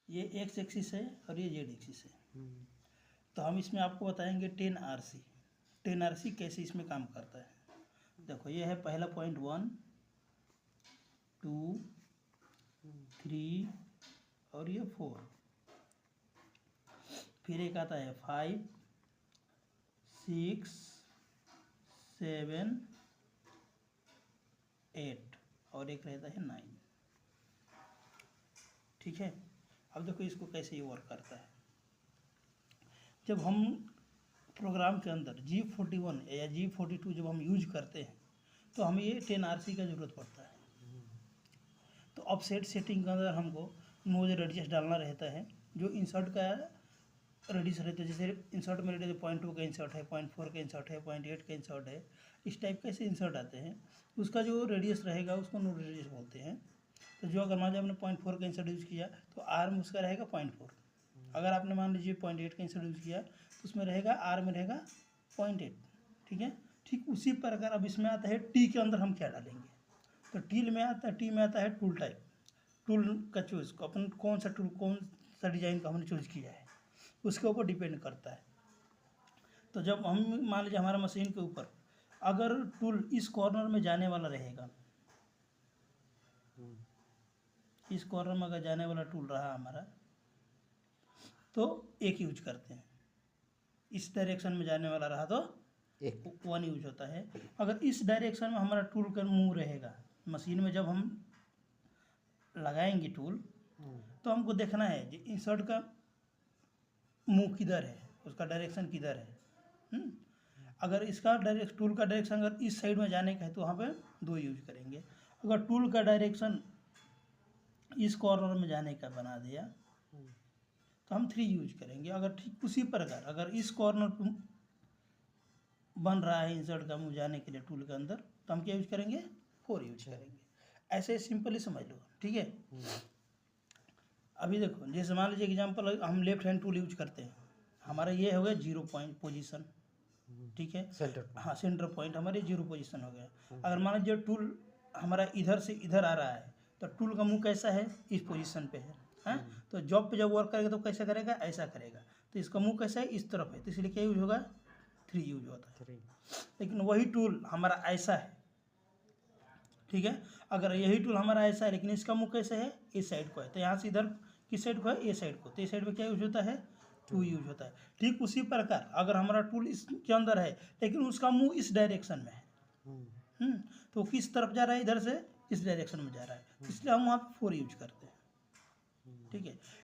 ये x axis है और ये जेड एक्सिस है। तो हम इसमें आपको बताएंगे 10 RC। 10 RC कैसे इसमें काम करता है। देखो ये है पहला पॉइंट 1 2 3 और ये 4। फिर एक आता है 5 6 7 8 और एक रहता है 9। ठीक है। अब देखो इसको कैसे ये वर्क करता है। जब हम प्रोग्राम के अंदर G41 या G42 जब हम यूज करते हैं तो हमें ये 10 RC का ज़रूरत पड़ता है। तो ऑफसेट सेटिंग के अंदर हमको नोज रेडियस डालना रहता है। जो इंसर्ट का रेडियस रहता है, जैसे इंसर्ट में रहता है 0.2 का इंसर्ट है, 0.4 का इंसर्ट है, 0.8 का इंसर्ट है, इस टाइप का ऐसे इंसर्ट आते हैं। उसका जो रेडियस रहेगा उसको नोज रेडियस बोलते हैं। तो जो अगर मान लीजिए आपने 0.4 का इंसर्ट यूज़ किया तो आर्म उसका रहेगा 0.4। अगर आपने मान लीजिए 0.8 का इंसर्ट यूज़ किया तो उसमें रहेगा आर्म में रहेगा 0.8। ठीक है। ठीक उसी प्रकार अब इसमें आता है टी के अंदर हम क्या डालेंगे। तो टी में आता है टूल टाइप। टूल का चूज़ को अपन कौन सा टूल कौन सा डिज़ाइन का हमने चूज़ किया है उसके ऊपर डिपेंड करता है। तो जब हम मान लीजिए हमारा मशीन के ऊपर अगर टूल इस कॉर्नर में जाने वाला रहेगा, इस कॉर्नर में अगर जाने वाला टूल रहा हमारा तो एक यूज करते हैं। इस डायरेक्शन में जाने वाला रहा तो एक 1 यूज होता है। अगर इस डायरेक्शन में हमारा टूल का मुंह रहेगा, मशीन में जब हम लगाएंगे टूल तो हमको देखना है कि इंसर्ट का मुंह किधर है, उसका डायरेक्शन किधर है। अगर इसका टूल का डायरेक्शन अगर इस साइड में जाने का है तो वहाँ पे 2 यूज करेंगे। अगर टूल का डायरेक्शन इस कॉर्नर में जाने का बना दिया तो हम 3 यूज करेंगे। अगर ठीक उसी प्रकार अगर इस कॉर्नर पर बन रहा है इंसर्ट का मुंह जाने के लिए टूल के अंदर तो हम क्या यूज करेंगे 4 यूज करेंगे। ऐसे सिंपली समझ लो। ठीक है। अभी देखो जैसे मान लीजिए एग्जांपल हम लेफ्ट हैंड टूल यूज करते हैं, हमारा ये हो गया 0 पॉइंट पोजीशन। ठीक है। सेंटर। हाँ सेंटर पॉइंट हमारे 0 पोजीशन हो गया। अगर मान लीजिए टूल हमारा इधर से इधर आ रहा है तो टूल का मुंह कैसा है, इस पोजीशन पे है। हाँ तो जॉब पे जब वर्क करेगा तो कैसा करेगा, ऐसा करेगा। तो इसका मुंह कैसा है, इस तरफ है, तो इसलिए क्या यूज होगा 3 यूज होता है। लेकिन वही टूल हमारा ऐसा है। ठीक है। अगर यही टूल हमारा ऐसा है लेकिन इसका मुंह कैसे है, इस साइड को है, तो यहाँ से इधर किस साइड को है, ए साइड को, तो इस साइड में क्या यूज होता है 2 यूज होता है। ठीक उसी प्रकार अगर हमारा टूल इसके अंदर है लेकिन उसका मुंह इस डायरेक्शन में है, तो किस तरफ जा रहा है, इधर से इस डायरेक्शन में जा रहा है, इसलिए हम वहाँ पे 4 यूज करते हैं। ठीक है।